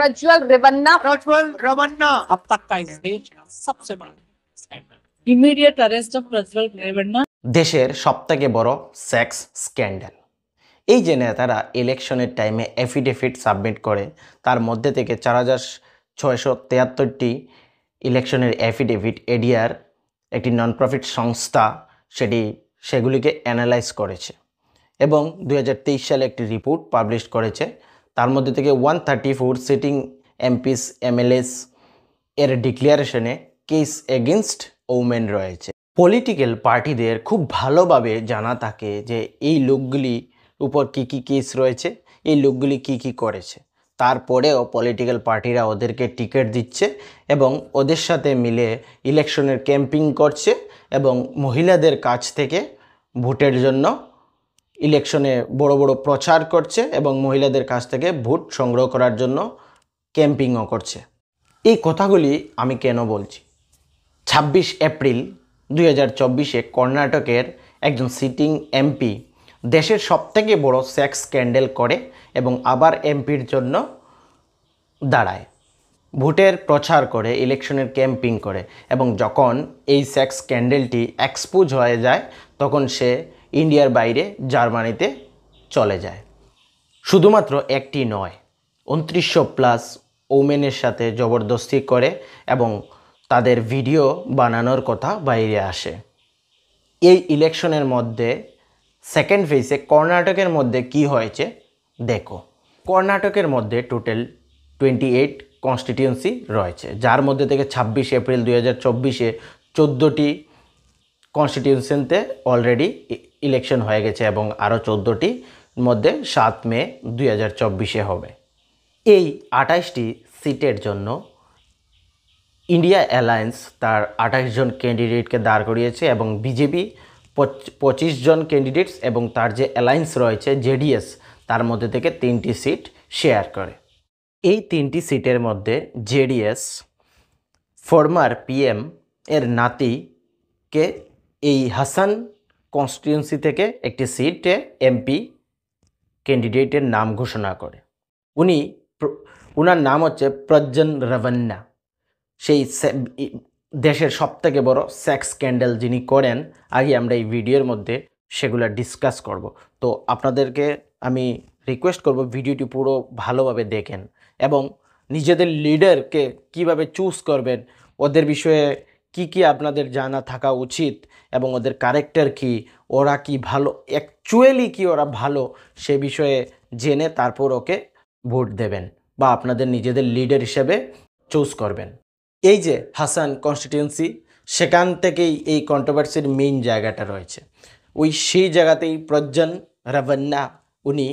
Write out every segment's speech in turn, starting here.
प्रज्वल रेवन्ना अब तक का इस देश का सबसे बड़ा scandal. Immediate arrest of Prajwal Revanna. দেশের সবথেকে বড় সেক্স স্ক্যান্ডাল। এই যে নেতারা ইলেকশনের টাইমে এফিডেভিট সাবমিট করে তার মধ্যে থেকে 4673টি ইলেকশনের এফিডেভিট এডিআর একটি নন প্রফিট সংস্থা সেগুলিকে অ্যানালাইজ করেছে এবং 2023 সালে একটি রিপোর্ট পাবলিশ করেছে। তার মধ্যে থেকে 134 সিটিং এমপিস এমএলএস এর ডিক্লারেশনে কেস এগেনস্ট ওমেন রয়েছে। পলিটিক্যাল পার্টিদের খুব ভালোভাবে জানা থাকে যে এই লোকগুলি উপর কী কী কেস রয়েছে, এই লোকগুলি কী কী করেছে। তারপরেও পলিটিক্যাল পার্টিরা ওদেরকে টিকিট দিচ্ছে এবং ওদের সাথে মিলে ইলেকশনের ক্যাম্পিং করছে এবং মহিলাদের কাছ থেকে ভোটের জন্য ইলেকশনে বড় বড় প্রচার করছে এবং মহিলাদের কাছ থেকে ভোট সংগ্রহ করার জন্য ক্যাম্পিংও করছে। এই কথাগুলি আমি কেন বলছি? 26 এপ্রিল 2024-এ কর্ণাটকের একজন সিটিং এমপি দেশের সবথেকে বড় সেক্স স্ক্যান্ডাল করে এবং আবার এমপির জন্য দাঁড়ায়, ভোটের প্রচার করে, ইলেকশনের ক্যাম্পিং করে এবং যখন এই সেক্স স্ক্যান্ডালটি এক্সপোজ হয়ে যায় তখন সে ইন্ডিয়ার বাইরে জার্মানিতে চলে যায়। শুধুমাত্র একটি নয়, 2900+ ওমেনের সাথে জবরদস্তি করে এবং তাদের ভিডিও বানানোর কথা বাইরে আসে। এই ইলেকশনের মধ্যে সেকেন্ড ফেজে কর্ণাটকের মধ্যে কি হয়েছে দেখো। কর্ণাটকের মধ্যে টোটাল 28 কনস্টিটিউয়েন্সি রয়েছে, যার মধ্যে থেকে 26 এপ্রিল 2024-এ 14টি কনস্টিটিউয়েন্সিতে অলরেডি ইলেকশন হয়ে গেছে এবং আরও 14টির মধ্যে 7 মে 2024-এ হবে। এই 28টি সিটের জন্য ইন্ডিয়া অ্যালায়েন্স তার 28 জন ক্যান্ডিডেটকে দাঁড় করিয়েছে এবং বিজেপি 25 জন ক্যান্ডিডেটস এবং তার যে অ্যালায়েন্স রয়েছে জেডিএস তার মধ্যে থেকে 3টি সিট শেয়ার করে। এই 3টি সিটের মধ্যে জেডিএস ফর্মার পিএম এর নাতিকে এই হাসান কনস্টিটিউয়েন্সি থেকে একটি সিটে এমপি ক্যান্ডিডেটের নাম ঘোষণা করে। উনার নাম হচ্ছে প্রজ্বল রেভান্না। সেই দেশের সবথেকে বড় সেক্স স্ক্যান্ডাল যিনি করেন, আগে আমরা এই ভিডিওর মধ্যে সেগুলো ডিসকাস করব। তো আপনাদেরকে আমি রিকোয়েস্ট করব ভিডিওটি পুরো ভালোভাবে দেখেন এবং নিজেদের লিডারকে কিভাবে চুজ করবেন, ওদের বিষয়ে কি কি আপনাদের জানা থাকা উচিত এবং ওদের ক্যারেক্টার কি, ওরা কি ভালো, অ্যাকচুয়ালি কি ওরা ভালো, সে বিষয়ে জেনে তারপর ওকে ভোট দেবেন বা আপনাদের নিজেদের লিডার হিসেবে চুজ করবেন। এই যে হাসান কনস্টিটিউয়েন্সি, সেখান থেকেই এই কন্ট্রোভার্সির মেইন জায়গাটা রয়েছে। সেই জায়গাতেই প্রজ্বল রেভান্না উনি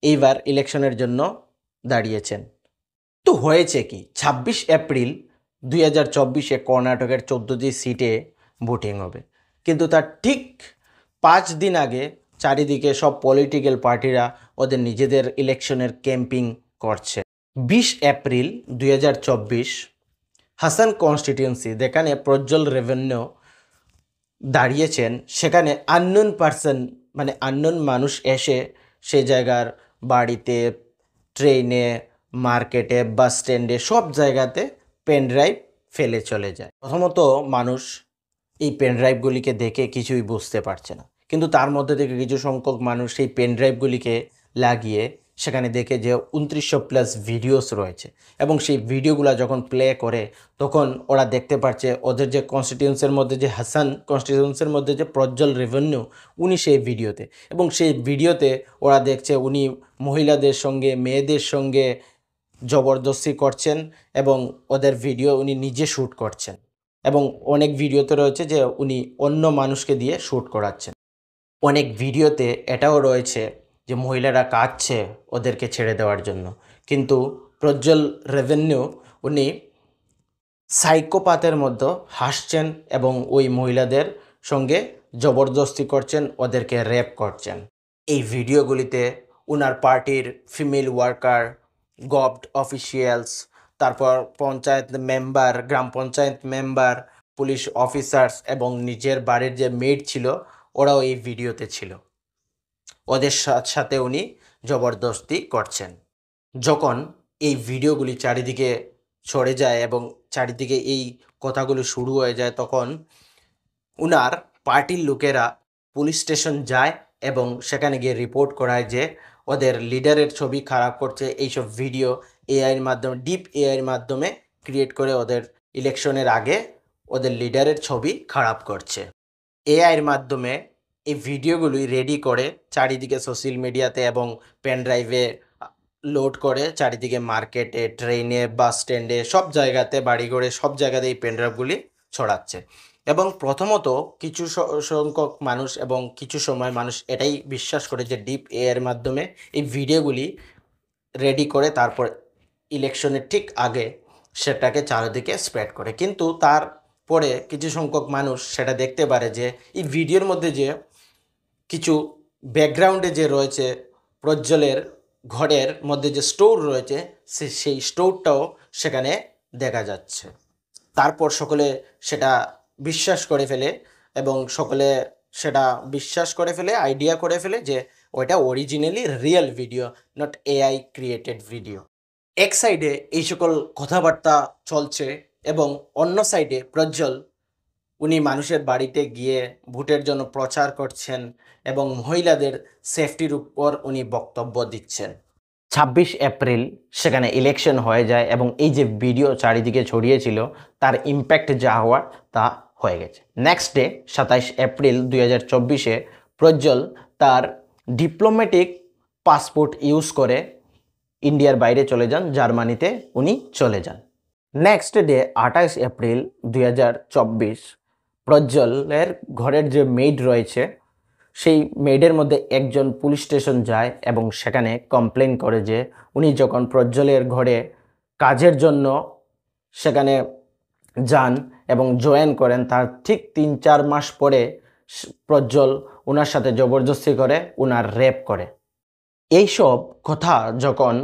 এইবার ইলেকশনের জন্য দাঁড়িয়েছেন। তো হয়েছে কি, 26 এপ্রিল 2024-এ কর্ণাটকের 14টি সিটে ভোটিং হবে, কিন্তু তার ঠিক 5 দিন আগে চারিদিকে সব পলিটিক্যাল পার্টিরা ওদের নিজেদের ইলেকশনের ক্যাম্পিং করছে। 20 এপ্রিল 2024 হাসান কনস্টিটিউয়েন্সি যেখানে প্রজ্বল রেভান্না দাঁড়িয়েছেন, সেখানে আননোন পারসন মানে আননোন মানুষ এসে সে জায়গার বাড়িতে, ট্রেনে, মার্কেটে, বাস স্ট্যান্ডে সব জায়গাতে পেনড্রাইভ ফেলে চলে যায়। প্রথমত মানুষ এই পেনড্রাইভগুলিকে দেখে কিছুই বুঝতে পারছে না, কিন্তু তার মধ্যে থেকে কিছু সংখ্যক মানুষ সেই পেনড্রাইভগুলিকে লাগিয়ে সেখানে দেখে যে 2900+ ভিডিওস রয়েছে এবং সেই ভিডিওগুলো যখন প্লে করে তখন ওরা দেখতে পাচ্ছে ওদের যে কনস্টিটিউয়েন্সির মধ্যে যে হাসান কনস্টিটিউয়েন্সির মধ্যে যে প্রজ্বল রেভান্না উনি সেই ভিডিওতে, এবং সেই ভিডিওতে ওরা দেখছে উনি মহিলাদের সঙ্গে, মেয়েদের সঙ্গে জবরদস্তি করছেন এবং ওদের ভিডিও উনি নিজে শ্যুট করছেন এবং অনেক ভিডিওতে রয়েছে যে উনি অন্য মানুষকে দিয়ে শ্যুট করাচ্ছেন। অনেক ভিডিওতে এটাও রয়েছে যে মহিলারা কাঁদছে ওদেরকে ছেড়ে দেওয়ার জন্য, কিন্তু প্রজ্বল রেভান্না উনি সাইকোপ্যাথের মতো হাসছেন এবং ওই মহিলাদের সঙ্গে জবরদস্তি করছেন, ওদেরকে রেপ করছেন। এই ভিডিওগুলিতে উনার পার্টির ফিমেল ওয়ার্কার, গভর্নমেন্ট অফিসিয়ালস, তারপর পঞ্চায়েত মেম্বার, গ্রাম পঞ্চায়েত মেম্বার, পুলিশ অফিসার্স এবং নিজের বাড়ির যে মেড ছিল ওরাও এই ভিডিওতে ছিল। ওদের সাথে উনি জবরদস্তি করছেন। যখন এই ভিডিওগুলি চারিদিকে ছড়ে যায় এবং চারিদিকে এই কথাগুলো শুরু হয়ে যায়, তখন উনার পার্টির লোকেরা পুলিশ স্টেশন যায় এবং সেখানে গিয়ে রিপোর্ট করায় যে ওদের লিডারের ছবি খারাপ করছে। এইসব ভিডিও এআইয়ের মাধ্যমে, ডিপ এআইয়ের মাধ্যমে ক্রিয়েট করে ওদের ইলেকশনের আগে ওদের লিডারের ছবি খারাপ করছে। এআইয়ের মাধ্যমে এই ভিডিওগুলি রেডি করে চারিদিকে সোশ্যাল মিডিয়াতে এবং পেন ড্রাইভে লোড করে চারিদিকে মার্কেটে, ট্রেনে, বাস স্ট্যান্ডে, সব জায়গাতে, বাড়িঘরে, সব জায়গাতে এই পেন ড্রাইভগুলি ছড়াচ্ছে। এবং প্রথমত কিছু সংখ্যক মানুষ এবং কিছু সময় মানুষ এটাই বিশ্বাস করে যে ডিপ এআইয়ের মাধ্যমে এই ভিডিওগুলি রেডি করে তারপর ইলেকশনের ঠিক আগে সেটাকে চারিদিকে স্প্রেড করে। কিন্তু তারপরে কিছু সংখ্যক মানুষ সেটা দেখতে পারে যে এই ভিডিওর মধ্যে যে কিছু ব্যাকগ্রাউন্ডে যে রয়েছে, প্রজ্জ্বলের ঘরের মধ্যে যে স্টোর রয়েছে, সেই স্টোরটাও সেখানে দেখা যাচ্ছে। তারপর সকলে সেটা বিশ্বাস করে ফেলে এবং সকলে সেটা বিশ্বাস করে ফেলে, আইডিয়া করে ফেলে যে ওইটা originally real video, not AI created video. এক সাইডে এই সকল কথাবার্তা চলছে এবং অন্য সাইডে প্রজ্জ্বল উনি মানুষের বাড়িতে গিয়ে ভোটের জন্য প্রচার করছেন এবং মহিলাদের সেফটির উপর উনি বক্তব্য দিচ্ছেন। 26 এপ্রিল সেখানে ইলেকশন হয়ে যায় এবং এই যে ভিডিও চারিদিকে ছড়িয়েছিল তার ইম্প্যাক্ট যা হওয়ার তা হয়ে গেছে। নেক্সট ডে 27 এপ্রিল 2024-এ প্রজ্জ্বল তার ডিপ্লোম্যাটিক পাসপোর্ট ইউজ করে ইন্ডিয়ার বাইরে চলে যান, জার্মানিতে উনি চলে যান। নেক্সট ডে 28 এপ্রিল 2024 প্রজ্জ্বলের ঘরের যে মেইড রয়েছে সেই মেইডের মধ্যে একজন পুলিশ স্টেশন যায় এবং সেখানে কমপ্লেন করে যে উনি যখন প্রজ্জ্বলের ঘরে কাজের জন্য সেখানে যান এবং জয়েন করেন, তার ঠিক 3-4 মাস পরে প্রজ্জ্বল ওনার সাথে জবরদস্তি করে, ওনার রেপ করে। এইসব কথা যখন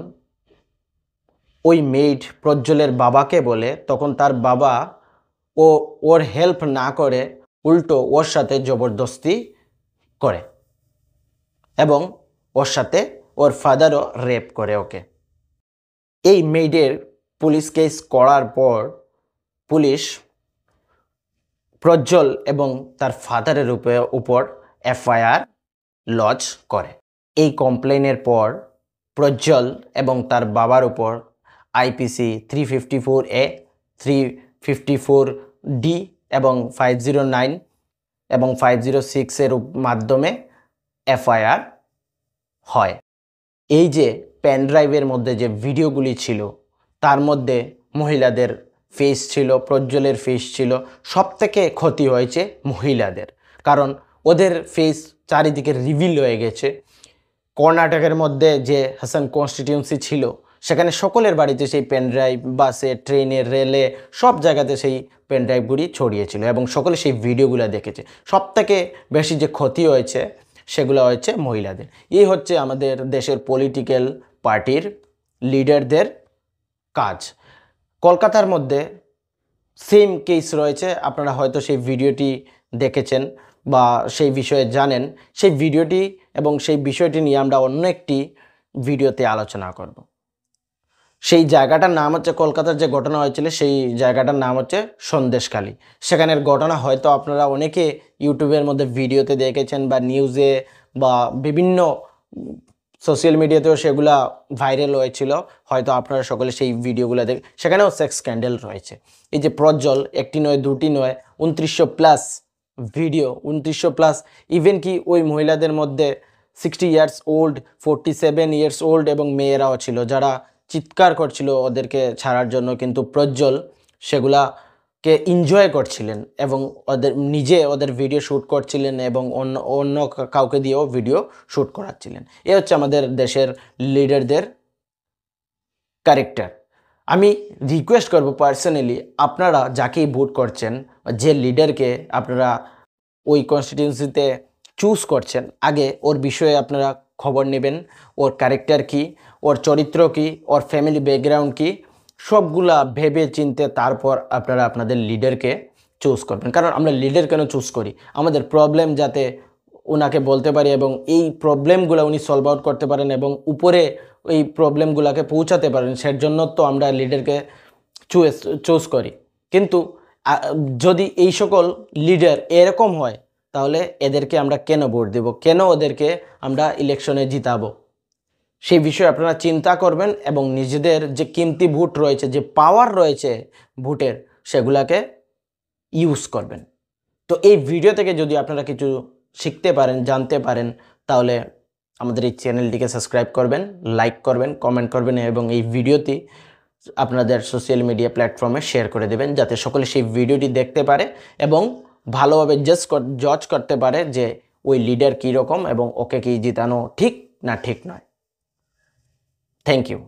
ওই মেইড প্রজ্জ্বলের বাবাকে বলে, তখন তার বাবা ওর হেল্প না করে উল্টো ওর সাথে জবরদস্তি করে এবং ওর সাথে ওর ফাদারও রেপ করে ওকে। এই মেইডের পুলিশ কেস করার পর পুলিশ প্রজ্জ্বল এবং তার ফাদারের উপর এফআইআর লজ করে। এই কমপ্লেনের পর প্রজ্জ্বল এবং তার বাবার উপর আইপিসি 354A, 354D এবং 509 এবং 506-এর মাধ্যমে এফআইআর হয়। এই যে পেন ড্রাইভের মধ্যে যে ভিডিওগুলি ছিল তার মধ্যে মহিলাদের ফেস ছিল, প্রজ্জ্বলের ফেস ছিল। সব থেকে ক্ষতি হয়েছে মহিলাদের, কারণ ওদের ফেস চারিদিকে রিভিল হয়ে গেছে। কর্ণাটকের মধ্যে যে হাসান কনস্টিটিউয়েন্সি ছিল সেখানে সকলের বাড়িতে সেই পেন ড্রাইভ, বাসে, ট্রেনে, রেলে, সব জায়গাতে সেই পেন ড্রাইভগুলি ছড়িয়েছিল এবং সকলে সেই ভিডিওগুলো দেখেছে। সব থেকে বেশি যে ক্ষতি হয়েছে সেগুলো হয়েছে মহিলাদের। এই হচ্ছে আমাদের দেশের পলিটিক্যাল পার্টির লিডারদের কাজ। কলকাতার মধ্যে সেম কেস রয়েছে, আপনারা হয়তো সেই ভিডিওটি দেখেছেন বা সেই বিষয়ে জানেন। সেই ভিডিওটি এবং সেই বিষয়টি নিয়ে আমরা অন্য একটি ভিডিওতে আলোচনা করব। সেই জায়গাটার নাম হচ্ছে, কলকাতার যে ঘটনা হয়েছিল সেই জায়গাটার নাম হচ্ছে সন্দেশখালী। সেখানের ঘটনা হয়তো আপনারা অনেকে ইউটিউবের মধ্যে ভিডিওতে দেখেছেন বা নিউজে বা বিভিন্ন সোশ্যাল মিডিয়াতেও সেগুলা ভাইরাল হয়েছিল। হয়তো আপনারা সকলে সেই ভিডিওগুলো সেখানেও সেক্স স্ক্যান্ডেল রয়েছে। এই যে প্রজ্জ্বল একটি নয়, দুটি নয়, 2900+ ভিডিও, 2900+। ইভেন কি ওই মহিলাদের মধ্যে 60 ইয়ার্স ওল্ড, 47 ইয়ার্স ওল্ড এবং মেয়েরাও ছিল যারা চিৎকার করছিল ওদেরকে ছাড়ার জন্য, কিন্তু প্রজ্জ্বল সেগুলাকে এনজয় করছিলেন এবং ওদের ভিডিও শ্যুট করছিলেন এবং অন্য কাউকে দিয়েও ভিডিও শ্যুট করাচ্ছিলেন। এ হচ্ছে আমাদের দেশের লিডারদের ক্যারেক্টার। আমি রিকোয়েস্ট করব পার্সোনালি, আপনারা যাকেই ভোট করছেন, যে লিডারকে আপনারা ওই কনস্টিটিউয়েন্সিতে চুজ করছেন, আগে ওর বিষয়ে আপনারা খবর নেবেন। ওর ক্যারেক্টার কি, ওর চরিত্র কি, ওর ফ্যামিলি ব্যাকগ্রাউন্ড কি, সবগুলা ভেবে চিনতে তারপর আপনারা আপনাদের লিডারকে চুজ করবেন। কারণ আমরা লিডার কেন চুজ করি? আমাদের প্রবলেম যাতে ওনাকে বলতে পারি এবং এই প্রবলেমগুলো উনি সলভ আউট করতে পারেন এবং উপরে ওই প্রবলেমগুলোকে পৌঁছাতে পারেন, সের জন্য তো আমরা লিডারকে চুজ করি। কিন্তু যদি এই সকল লিডার এরকম হয়, তাহলে এদেরকে আমরা কেন ভোট দেব, কেন ওদেরকে আমরা ইলেকশনে জিতাবো? সেই বিষয়ে আপনারা চিন্তা করবেন এবং নিজেদের যে কিমতি ভোট রয়েছে, যে পাওয়ার রয়েছে ভোটের, সেগুলাকে ইউজ করবেন। তো এই ভিডিও থেকে যদি আপনারা কিছু শিখতে পারেন, জানতে পারেন, তাহলে আমাদের এই চ্যানেলটিকে সাবস্ক্রাইব করবেন, লাইক করবেন, কমেন্ট করবেন এবং এই ভিডিওটি আপনাদের সোশ্যাল মিডিয়া প্ল্যাটফর্মে শেয়ার করে দেবেন, যাতে সকলে সেই ভিডিওটি দেখতে পারে এবং ভালোভাবে জজ করতে পারে যে ওই লিডার কী রকম এবং ওকে কি জিতানো ঠিক না ঠিক নয়। Thank you.